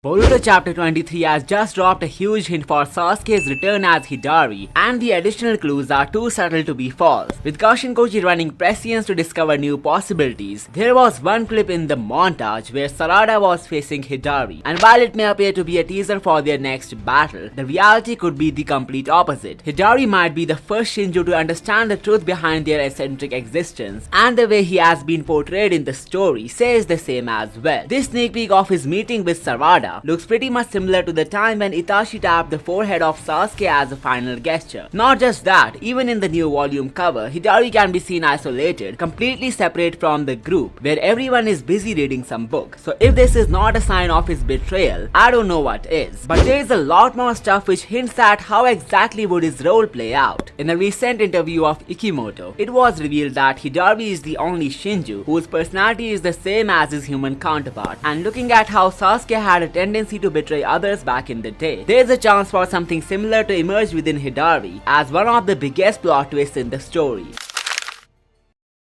Boruto chapter 23 has just dropped a huge hint for Sasuke's return as Hidari, and the additional clues are too subtle to be false. With Kashin Koji running prescience to discover new possibilities, there was one clip in the montage where Sarada was facing Hidari, and while it may appear to be a teaser for their next battle, the reality could be the complete opposite. Hidari might be the first Shinju to understand the truth behind their eccentric existence, and the way he has been portrayed in the story says the same as well. This sneak peek of his meeting with Sarada looks pretty much similar to the time when Itachi tapped the forehead of Sasuke as a final gesture. Not just that, even in the new volume cover, Hidari can be seen isolated, completely separate from the group, where everyone is busy reading some book. So if this is not a sign of his betrayal, I don't know what is. But there is a lot more stuff which hints at how exactly would his role play out. In a recent interview of Kishimoto, it was revealed that Hidari is the only Shinju whose personality is the same as his human counterpart, and looking at how Sasuke had a tendency to betray others back in the day, there is a chance for something similar to emerge within Hidari as one of the biggest plot twists in the story.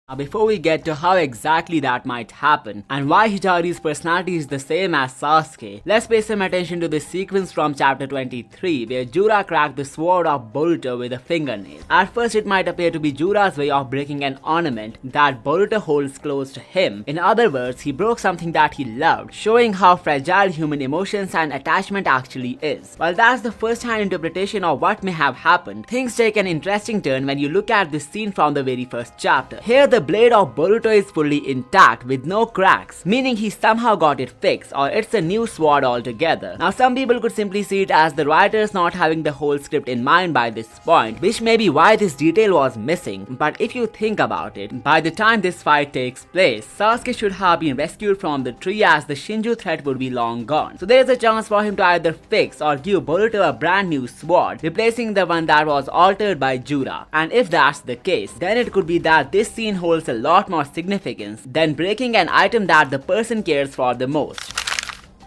Now before we get to how exactly that might happen and why Hidari's personality is the same as Sasuke, let's pay some attention to this sequence from chapter 23 where Jura cracked the sword of Boruto with a fingernail. At first it might appear to be Jura's way of breaking an ornament that Boruto holds close to him. In other words, he broke something that he loved, showing how fragile human emotions and attachment actually is. While that's the first-hand interpretation of what may have happened, things take an interesting turn when you look at this scene from the very first chapter. Here the blade of Boruto is fully intact with no cracks, meaning he somehow got it fixed, or it's a new sword altogether. Now some people could simply see it as the writers not having the whole script in mind by this point, which may be why this detail was missing. But if you think about it, by the time this fight takes place, Sasuke should have been rescued from the tree as the Shinju threat would be long gone. So there is a chance for him to either fix or give Boruto a brand new sword, replacing the one that was altered by Jura. And if that's the case, then it could be that this scene holds a lot more significance than breaking an item that the person cares for the most.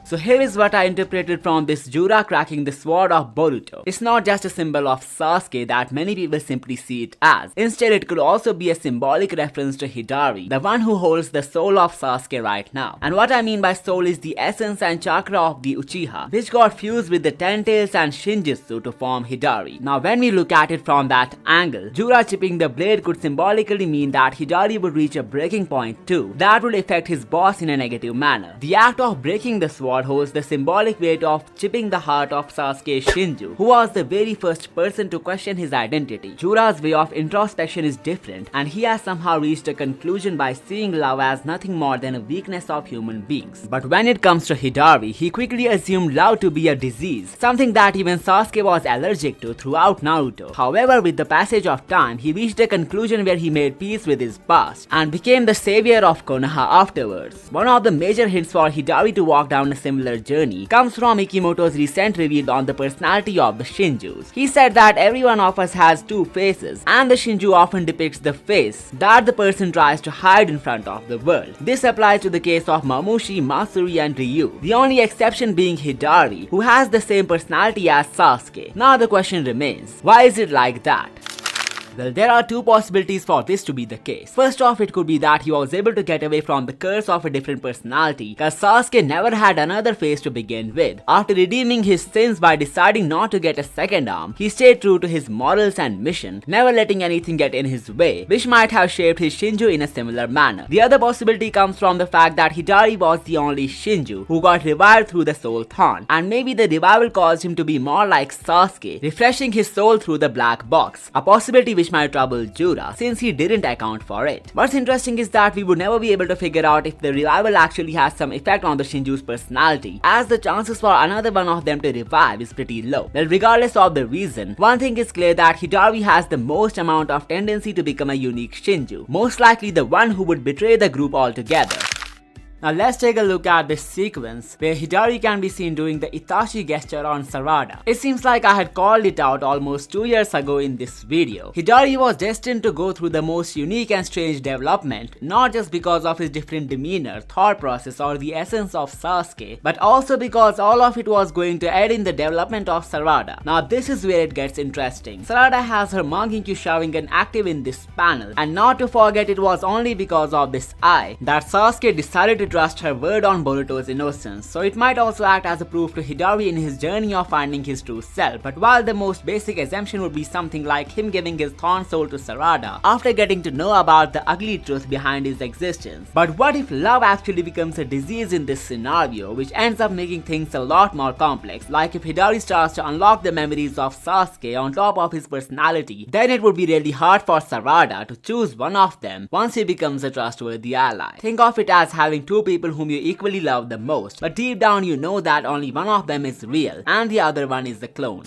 So here is what I interpreted from this Jura cracking the sword of Boruto. It's not just a symbol of Sasuke that many people simply see it as. Instead, it could also be a symbolic reference to Hidari, the one who holds the soul of Sasuke right now. And what I mean by soul is the essence and chakra of the Uchiha, which got fused with the Ten Tails and Shinjutsu to form Hidari. Now when we look at it from that angle, Jura chipping the blade could symbolically mean that Hidari would reach a breaking point too. That would affect his boss in a negative manner. The act of breaking the sword holds the symbolic weight of chipping the heart of Sasuke Shinju, who was the very first person to question his identity. Jura's way of introspection is different, and he has somehow reached a conclusion by seeing love as nothing more than a weakness of human beings. But when it comes to Hidari, he quickly assumed love to be a disease, something that even Sasuke was allergic to throughout Naruto. However, with the passage of time, he reached a conclusion where he made peace with his past and became the savior of Konoha afterwards. One of the major hints for Hidari to walk down a similar journey comes from Kishimoto's recent reveal on the personality of the Shinjus. He said that every one of us has two faces, and the Shinju often depicts the face that the person tries to hide in front of the world. This applies to the case of Mamushi, Matsuri and Ryu, the only exception being Hidari, who has the same personality as Sasuke. Now the question remains, why is it like that? Well, there are two possibilities for this to be the case. First off, it could be that he was able to get away from the curse of a different personality, cause Sasuke never had another face to begin with. After redeeming his sins by deciding not to get a second arm, he stayed true to his morals and mission, never letting anything get in his way, which might have shaped his Shinju in a similar manner. The other possibility comes from the fact that Hidari was the only Shinju who got revived through the soul thorn, and maybe the revival caused him to be more like Sasuke, refreshing his soul through the black box, a possibility which might trouble Jura since he didn't account for it. What's interesting is that we would never be able to figure out if the revival actually has some effect on the Shinju's personality, as the chances for another one of them to revive is pretty low. Well, regardless of the reason, one thing is clear that Hidari has the most amount of tendency to become a unique Shinju, most likely the one who would betray the group altogether. Now let's take a look at this sequence where Hidari can be seen doing the itachi gesture on Sarada. It seems like I had called it out almost 2 years ago in this video. Hidari was destined to go through the most unique and strange development, not just because of his different demeanor, thought process or the essence of Sasuke, but also because all of it was going to aid in the development of Sarada. Now this is where it gets interesting. Sarada has her Mangekyou Sharingan active in this panel, and not to forget it was only because of this eye that Sasuke decided to trust her word on Boruto's innocence, so it might also act as a proof to Hidari in his journey of finding his true self. But while the most basic assumption would be something like him giving his thorn soul to Sarada after getting to know about the ugly truth behind his existence. But what if love actually becomes a disease in this scenario, which ends up making things a lot more complex? Like if Hidari starts to unlock the memories of Sasuke on top of his personality, then it would be really hard for Sarada to choose one of them once he becomes a trustworthy ally. Think of it as having two people whom you equally love the most, but deep down you know that only one of them is real and the other one is the clone.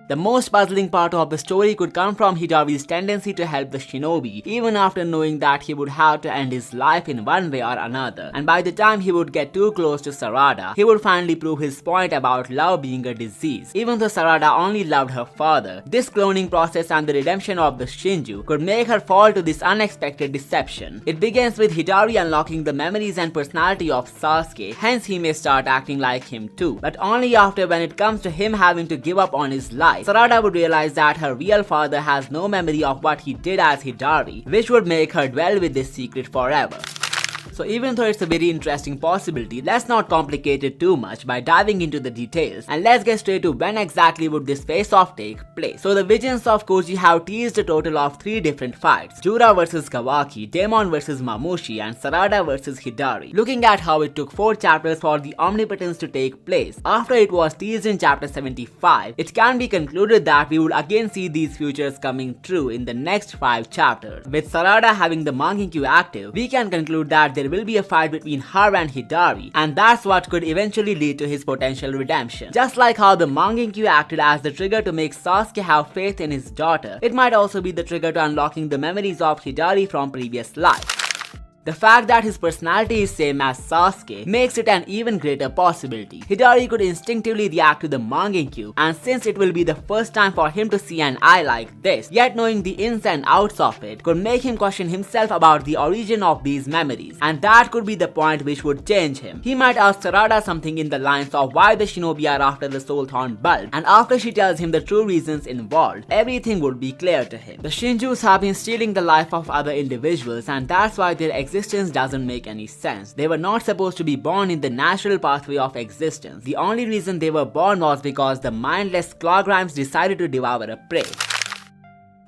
The most puzzling part of the story could come from Hidari's tendency to help the shinobi, even after knowing that he would have to end his life in one way or another. And by the time he would get too close to Sarada, he would finally prove his point about love being a disease. Even though Sarada only loved her father, this cloning process and the redemption of the Shinju could make her fall to this unexpected deception. It begins with Hidari unlocking the memories and personality of Sasuke, hence he may start acting like him too. But only after, when it comes to him having to give up on his life, Sarada would realize that her real father has no memory of what he did as Hidari, which would make her dwell with this secret forever. So even though it's a very interesting possibility, let's not complicate it too much by diving into the details, and let's get straight to when exactly would this face-off take place. So the visions of Koji have teased a total of 3 different fights: Jura vs Kawaki, Demon vs Mamushi, and Sarada vs Hidari. Looking at how it took 4 chapters for the omnipotence to take place after it was teased in chapter 75, it can be concluded that we would again see these futures coming true in the next 5 chapters. With Sarada having the Mangekyou active, we can conclude that there will be a fight between her and Hidari, and that's what could eventually lead to his potential redemption. Just like how the Mangekyou acted as the trigger to make Sasuke have faith in his daughter, it might also be the trigger to unlocking the memories of Hidari from previous lives. The fact that his personality is same as Sasuke makes it an even greater possibility. Hidari could instinctively react to the Mangekyou, and since it will be the first time for him to see an eye like this, yet knowing the ins and outs of it could make him question himself about the origin of these memories, and that could be the point which would change him. He might ask Sarada something in the lines of why the shinobi are after the soul thorn bulb, and after she tells him the true reasons involved, everything would be clear to him. The Shinjus have been stealing the life of other individuals, and that's why their existence doesn't make any sense. They were not supposed to be born in the natural pathway of existence. The only reason they were born was because the mindless Clawgrimes decided to devour a prey.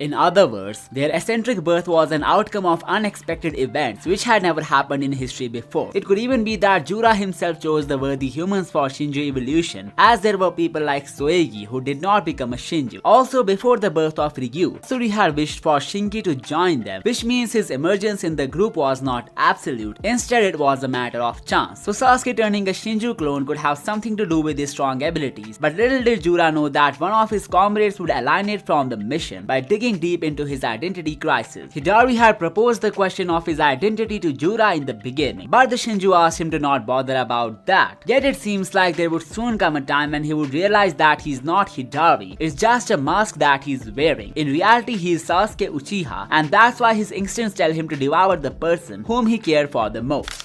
In other words, their eccentric birth was an outcome of unexpected events which had never happened in history before. It could even be that Jura himself chose the worthy humans for Shinju evolution, as there were people like Soegi who did not become a Shinju. Also, before the birth of Ryu, Suri had wished for Shinki to join them, which means his emergence in the group was not absolute. Instead, it was a matter of chance. So Sasuke turning a Shinju clone could have something to do with his strong abilities, but little did Jura know that one of his comrades would alienate from the mission by digging deep into his identity crisis. Hidari had proposed the question of his identity to Jura in the beginning, but the Shinju asked him to not bother about that. Yet it seems like there would soon come a time when he would realize that he's not Hidari, it's just a mask that he's wearing. In reality, he is Sasuke Uchiha, and that's why his instincts tell him to devour the person whom he cared for the most.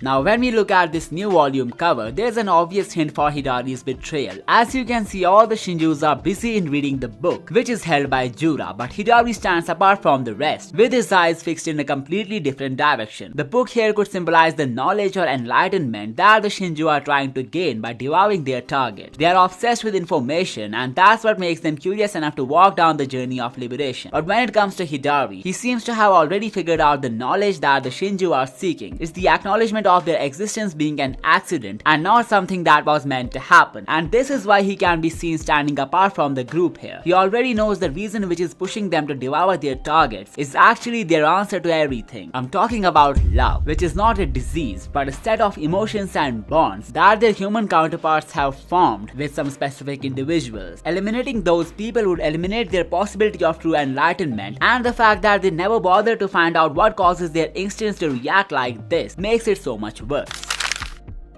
Now when we look at this new volume cover, there's an obvious hint for Hidari's betrayal. As you can see, all the Shinjus are busy in reading the book, which is held by Jura, but Hidari stands apart from the rest, with his eyes fixed in a completely different direction. The book here could symbolize the knowledge or enlightenment that the Shinju are trying to gain by devouring their target. They are obsessed with information, and that's what makes them curious enough to walk down the journey of liberation. But when it comes to Hidari, he seems to have already figured out the knowledge that the Shinju are seeking. It's the acknowledgement of their existence being an accident and not something that was meant to happen, and this is why he can be seen standing apart from the group here. He already knows the reason which is pushing them to devour their targets is actually their answer to everything. I'm talking about love, which is not a disease but a set of emotions and bonds that their human counterparts have formed with some specific individuals. Eliminating those people would eliminate their possibility of true enlightenment, and the fact that they never bother to find out what causes their instincts to react like this makes it so much worse.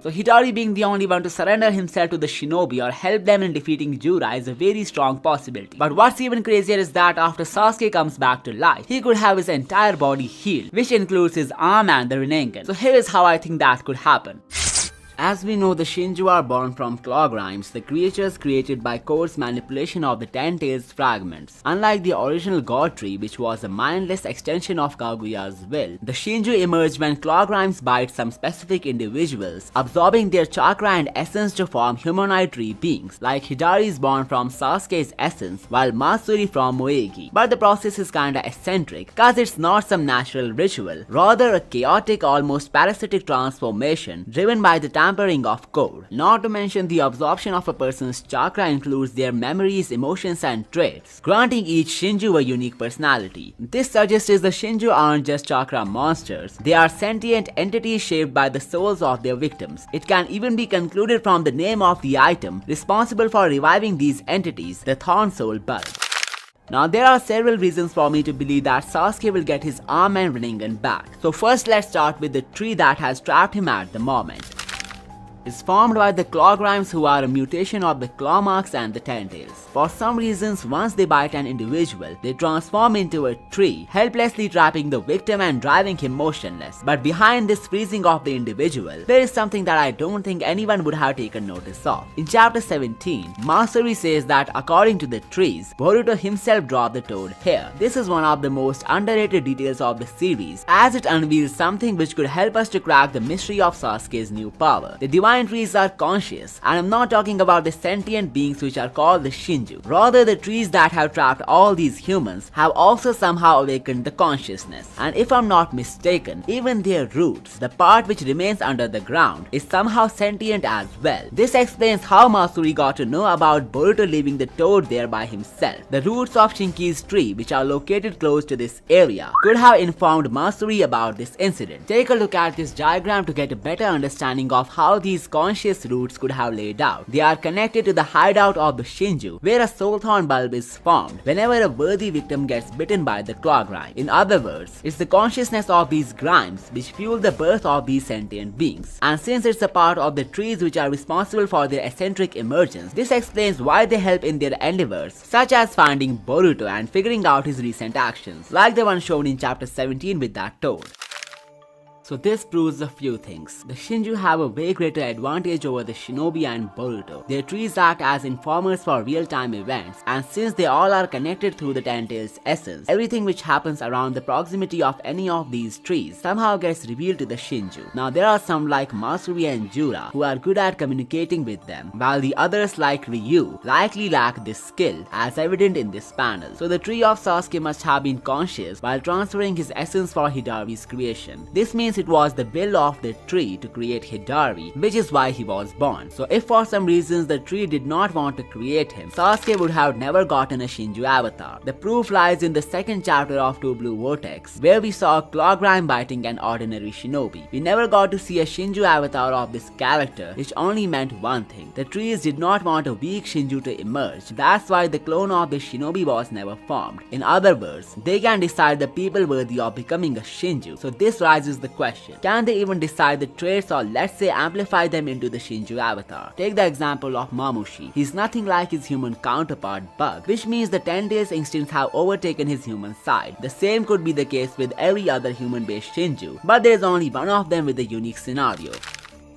So Hidari being the only one to surrender himself to the shinobi or help them in defeating Jura is a very strong possibility. But what's even crazier is that after Sasuke comes back to life, he could have his entire body healed, which includes his arm and the Rinnegan. So here is how I think that could happen. As we know, the Shinju are born from claw grimes, the creatures created by coarse manipulation of the Ten Tails fragments. Unlike the original God Tree, which was a mindless extension of Kaguya's will, the Shinju emerged when claw grimes bite some specific individuals, absorbing their chakra and essence to form humanoid tree beings. Like Hidari is born from Sasuke's essence, while Matsuri from Moegi. But the process is kinda eccentric, cause it's not some natural ritual, rather a chaotic, almost parasitic transformation driven by the tampering of code. Not to mention the absorption of a person's chakra includes their memories, emotions and traits, granting each Shinju a unique personality. This suggests the Shinju aren't just chakra monsters, they are sentient entities shaped by the souls of their victims. It can even be concluded from the name of the item responsible for reviving these entities, the Thorn Soul Bulb. Now there are several reasons for me to believe that Sasuke will get his arm and Rinnegan back. So first let's start with the tree that has trapped him at the moment. Is formed by the claw grimes, who are a mutation of the claw marks and the tentails. For some reasons, once they bite an individual, they transform into a tree, helplessly trapping the victim and driving him motionless. But behind this freezing of the individual, there is something that I don't think anyone would have taken notice of. In chapter 17, Matsuri says that according to the trees, Boruto himself dropped the toad here. This is one of the most underrated details of the series, as it unveils something which could help us to crack the mystery of Sasuke's new power. The divine trees are conscious, and I'm not talking about the sentient beings which are called the Shinju. Rather, the trees that have trapped all these humans have also somehow awakened the consciousness. And if I'm not mistaken, even their roots, the part which remains under the ground, is somehow sentient as well. This explains how Matsuri got to know about Boruto leaving the toad there by himself. The roots of Shinki's tree, which are located close to this area, could have informed Matsuri about this incident. Take a look at this diagram to get a better understanding of how these conscious roots could have laid out. They are connected to the hideout of the Shinju, where a soul thorn bulb is formed whenever a worthy victim gets bitten by the claw grime. In other words, it's the consciousness of these grimes which fuel the birth of these sentient beings. And since it's a part of the trees which are responsible for their eccentric emergence, this explains why they help in their endeavors, such as finding Boruto and figuring out his recent actions, like the one shown in chapter 17 with that toad. So this proves a few things. The Shinju have a way greater advantage over the Shinobi and Boruto. Their trees act as informers for real-time events, and since they all are connected through the Tentail's essence, everything which happens around the proximity of any of these trees somehow gets revealed to the Shinju. Now there are some like Matsuri and Jura who are good at communicating with them, while the others like Ryu likely lack this skill, as evident in this panel. So the tree of Sasuke must have been conscious while transferring his essence for Hidari's creation. This means it was the will of the tree to create Hidari, which is why he was born. So if for some reasons the tree did not want to create him, Sasuke would have never gotten a Shinju avatar. The proof lies in the second chapter of Two Blue Vortex, where we saw claw grime biting an ordinary shinobi. We never got to see a Shinju avatar of this character, which only meant one thing. The trees did not want a weak Shinju to emerge. That's why the clone of the shinobi was never formed. In other words, they can decide the people worthy of becoming a Shinju. So this raises the question, can they even decide the traits, or let's say amplify them into the Shinju avatar? Take the example of Mamushi. He's nothing like his human counterpart Bug, which means the Ten Tails instincts have overtaken his human side. The same could be the case with every other human-based Shinju, but there's only one of them with a unique scenario.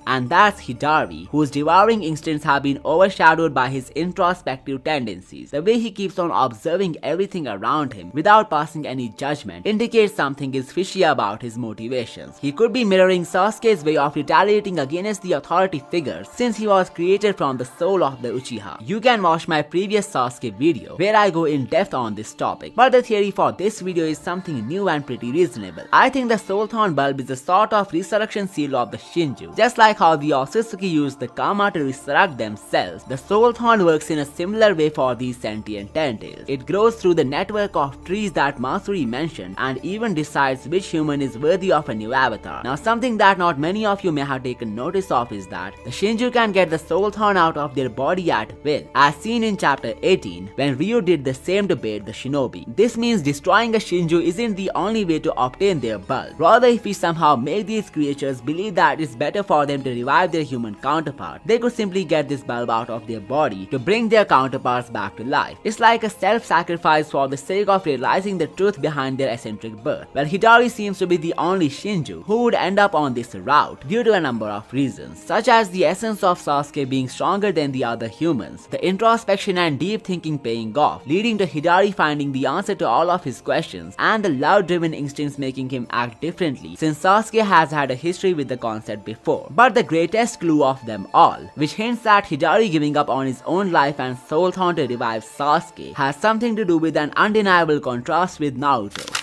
And that's Hidari, whose devouring instincts have been overshadowed by his introspective tendencies. The way he keeps on observing everything around him without passing any judgment indicates something is fishy about his motivations. He could be mirroring Sasuke's way of retaliating against the authority figures, since he was created from the soul of the Uchiha. You can watch my previous Sasuke video where I go in depth on this topic, but the theory for this video is something new and pretty reasonable. I think the Soul Thorn Bulb is a sort of resurrection seal of the Shinju, just like how the Otsutsuki used the Kama to resurrect themselves. The Soul Thorn works in a similar way for these sentient tentails. It grows through the network of trees that Matsuri mentioned, and even decides which human is worthy of a new avatar. Now something that not many of you may have taken notice of is that the Shinju can get the Soul Thorn out of their body at will, as seen in chapter 18 when Ryu did the same to bait the shinobi. This means destroying a Shinju isn't the only way to obtain their bulb. Rather, if we somehow make these creatures believe that it's better for them to to revive their human counterpart, they could simply get this bulb out of their body to bring their counterparts back to life. It's like a self-sacrifice for the sake of realizing the truth behind their eccentric birth. Well, Hidari seems to be the only Shinju who would end up on this route due to a number of reasons, such as the essence of Sasuke being stronger than the other humans, the introspection and deep thinking paying off, leading to Hidari finding the answer to all of his questions, and the love-driven instincts making him act differently, since Sasuke has had a history with the concept before. But the greatest clue of them all, which hints at Hidari giving up on his own life and soul thorn to revive Sasuke, has something to do with an undeniable contrast with Naruto.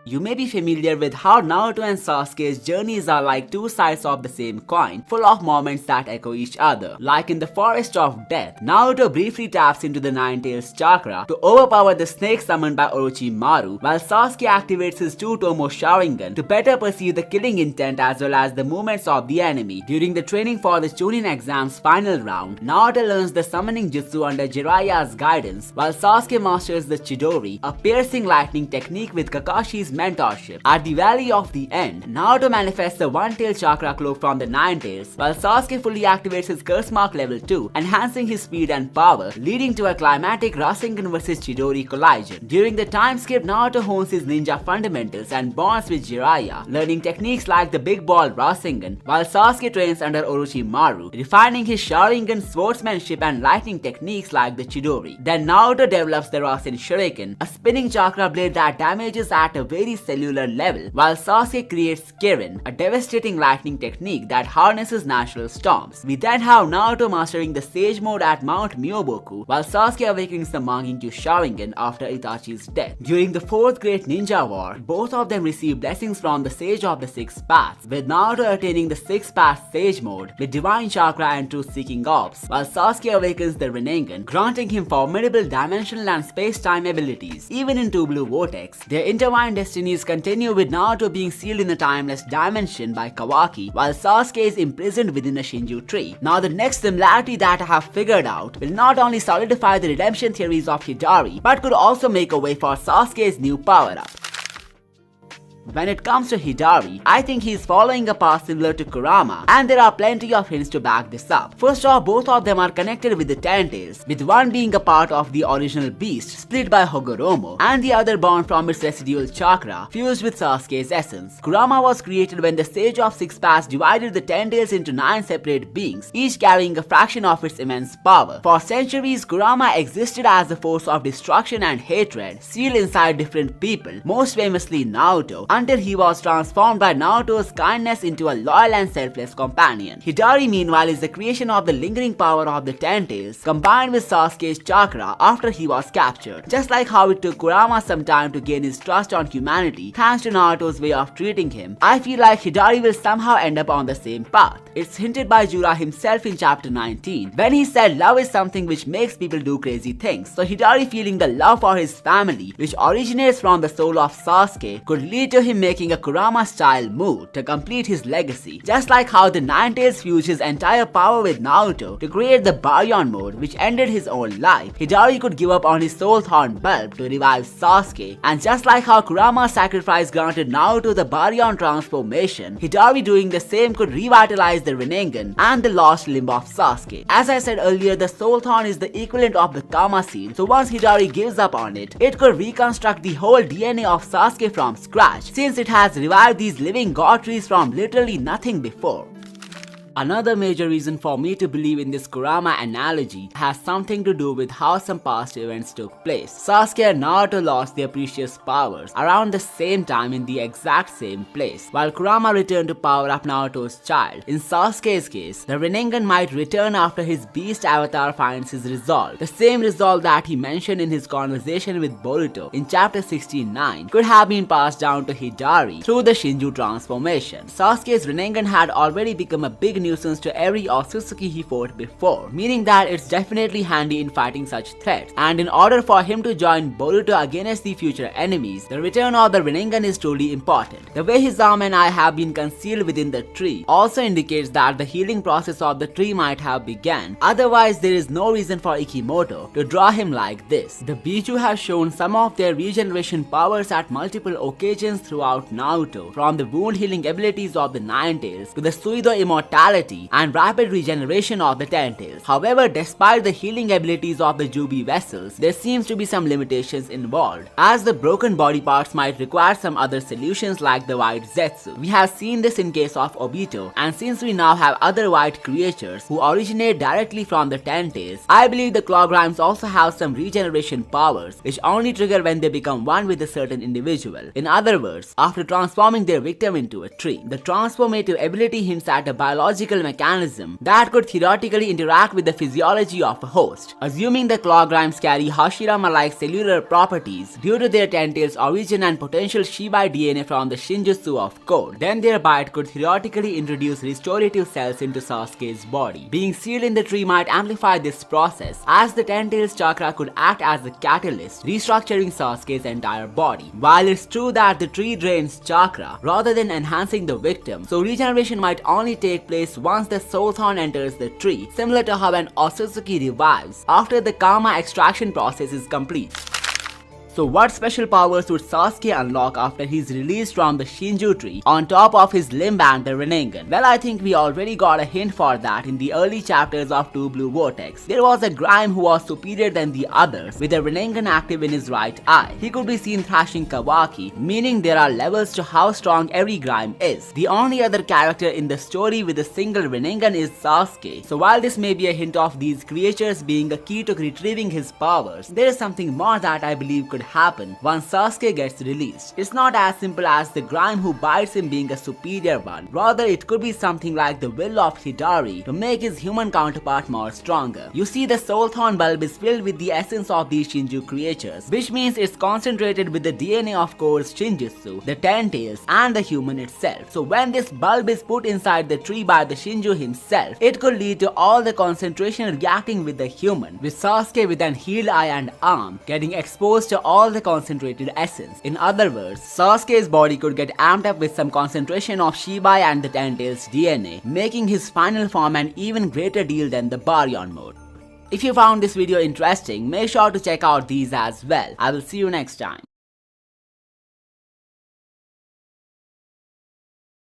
You may be familiar with how Naruto and Sasuke's journeys are like two sides of the same coin, full of moments that echo each other. Like in the Forest of Death, Naruto briefly taps into the Nine-Tails chakra to overpower the snake summoned by Orochimaru, while Sasuke activates his two-tomo Sharingan to better perceive the killing intent as well as the movements of the enemy. During the training for the Chunin exam's final round, Naruto learns the summoning jutsu under Jiraiya's guidance, while Sasuke masters the Chidori, a piercing lightning technique with Kakashi's mentorship. At the Valley of the End, Naruto manifests the One-Tail Chakra Cloak from the Nine-Tails, while Sasuke fully activates his Curse Mark level 2, enhancing his speed and power, leading to a climatic Rasengan vs Chidori collision. During the time skip, Naruto hones his ninja fundamentals and bonds with Jiraiya, learning techniques like the Big Ball Rasengan, while Sasuke trains under Orochimaru, refining his Sharingan, swordsmanship and lightning techniques like the Chidori. Then Naruto develops the Rasen Shuriken, a spinning chakra blade that damages at a very cellular level, while Sasuke creates Kirin, a devastating lightning technique that harnesses natural storms. We then have Naruto mastering the Sage mode at Mount Myoboku, while Sasuke awakens the Mangekyou Sharingan after Itachi's death. During the Fourth Great Ninja War, both of them receive blessings from the Sage of the Six Paths, with Naruto attaining the Six Paths Sage mode with Divine Chakra and Truth-Seeking Orbs, while Sasuke awakens the Rinnegan, granting him formidable dimensional and space-time abilities. Even in Two Blue Vortex, their intertwined destinies continue, with Naruto being sealed in a timeless dimension by Kawaki, while Sasuke is imprisoned within a Shinju tree. Now the next similarity that I have figured out will not only solidify the redemption theories of Hidari, but could also make a way for Sasuke's new power-up. When it comes to Hidari, I think he's following a path similar to Kurama, and there are plenty of hints to back this up. First off, both of them are connected with the Ten Tails, with one being a part of the original beast split by Hogoromo, and the other born from its residual chakra, fused with Sasuke's essence. Kurama was created when the Sage of Six Paths divided the Ten Tails into 9 separate beings, each carrying a fraction of its immense power. For centuries, Kurama existed as a force of destruction and hatred, sealed inside different people, most famously Naruto, until he was transformed by Naruto's kindness into a loyal and selfless companion. Hidari, meanwhile, is the creation of the lingering power of the Ten Tails, combined with Sasuke's chakra after he was captured. Just like how it took Kurama some time to gain his trust on humanity thanks to Naruto's way of treating him, I feel like Hidari will somehow end up on the same path. It's hinted by Jura himself in chapter 19, when he said love is something which makes people do crazy things. So Hidari feeling the love for his family, which originates from the soul of Sasuke, could lead to him making a Kurama-style move to complete his legacy. Just like how the Nine-Tails fused his entire power with Naruto to create the Baryon mode, which ended his own life, Hidari could give up on his soul thorn bulb to revive Sasuke. And just like how Kurama's sacrifice granted Naruto the Baryon transformation, Hidari doing the same could revitalize the Rinnegan and the lost limb of Sasuke. As I said earlier, the soul thorn is the equivalent of the Kama seal, so once Hidari gives up on it, it could reconstruct the whole DNA of Sasuke from scratch, since it has revived these living god trees from literally nothing before. Another major reason for me to believe in this Kurama analogy has something to do with how some past events took place. Sasuke and Naruto lost their precious powers around the same time in the exact same place, while Kurama returned to power up Naruto's child. In Sasuke's case, the Rinnegan might return after his beast avatar finds his resolve. The same resolve that he mentioned in his conversation with Boruto in chapter 69 could have been passed down to Hidari through the Shinju transformation. Sasuke's Rinnegan had already become a big nuisance to every Otsutsuki he fought before, meaning that it's definitely handy in fighting such threats. And in order for him to join Boruto against the future enemies, the return of the Rinnegan is truly important. The way his arm and eye have been concealed within the tree also indicates that the healing process of the tree might have begun. Otherwise, there is no reason for Kishimoto to draw him like this. The Biju have shown some of their regeneration powers at multiple occasions throughout Naruto, from the wound healing abilities of the Nine Tails to the Suido immortality and rapid regeneration of the Ten Tails. However, despite the healing abilities of the Jubi vessels, there seems to be some limitations involved, as the broken body parts might require some other solutions like the white Zetsu. We have seen this in case of Obito, and since we now have other white creatures who originate directly from the Ten Tails, I believe the Clawgrimes also have some regeneration powers which only trigger when they become one with a certain individual. In other words, after transforming their victim into a tree. The transformative ability hints at a biological mechanism that could theoretically interact with the physiology of a host. Assuming the Clawgrimes carry Hashirama-like cellular properties due to their Ten-Tails origin and potential Shibai DNA from the Shinjutsu of Code, then their bite could theoretically introduce restorative cells into Sasuke's body. Being sealed in the tree might amplify this process, as the Ten-Tails chakra could act as a catalyst, restructuring Sasuke's entire body. While it's true that the tree drains chakra rather than enhancing the victim, so regeneration might only take place once the soul thorn enters the tree, similar to how an Otsutsuki revives after the karma extraction process is complete. So what special powers would Sasuke unlock after he's released from the Shinju tree on top of his limb and the Rinnegan? Well, I think we already got a hint for that in the early chapters of 2 Blue Vortex. There was a Grime who was superior than the others with a Rinnegan active in his right eye. He could be seen thrashing Kawaki, meaning there are levels to how strong every Grime is. The only other character in the story with a single Rinnegan is Sasuke. So while this may be a hint of these creatures being a key to retrieving his powers, there is something more that I believe could happen once Sasuke gets released. It's not as simple as the Grime who bites him being a superior one. Rather, it could be something like the will of Hidari to make his human counterpart more stronger. You see, the soul thorn bulb is filled with the essence of these Shinju creatures, which means it's concentrated with the DNA of Core's Shinjutsu, the Ten Tails, and the human itself. So when this bulb is put inside the tree by the Shinju himself, it could lead to all the concentration reacting with the human, with Sasuke with an healed eye and arm getting exposed to all the concentrated essence. In other words, Sasuke's body could get amped up with some concentration of Shibai and the Ten Tails DNA, making his final form an even greater deal than the Baryon mode. If you found this video interesting, make sure to check out these as well. I will see you next time.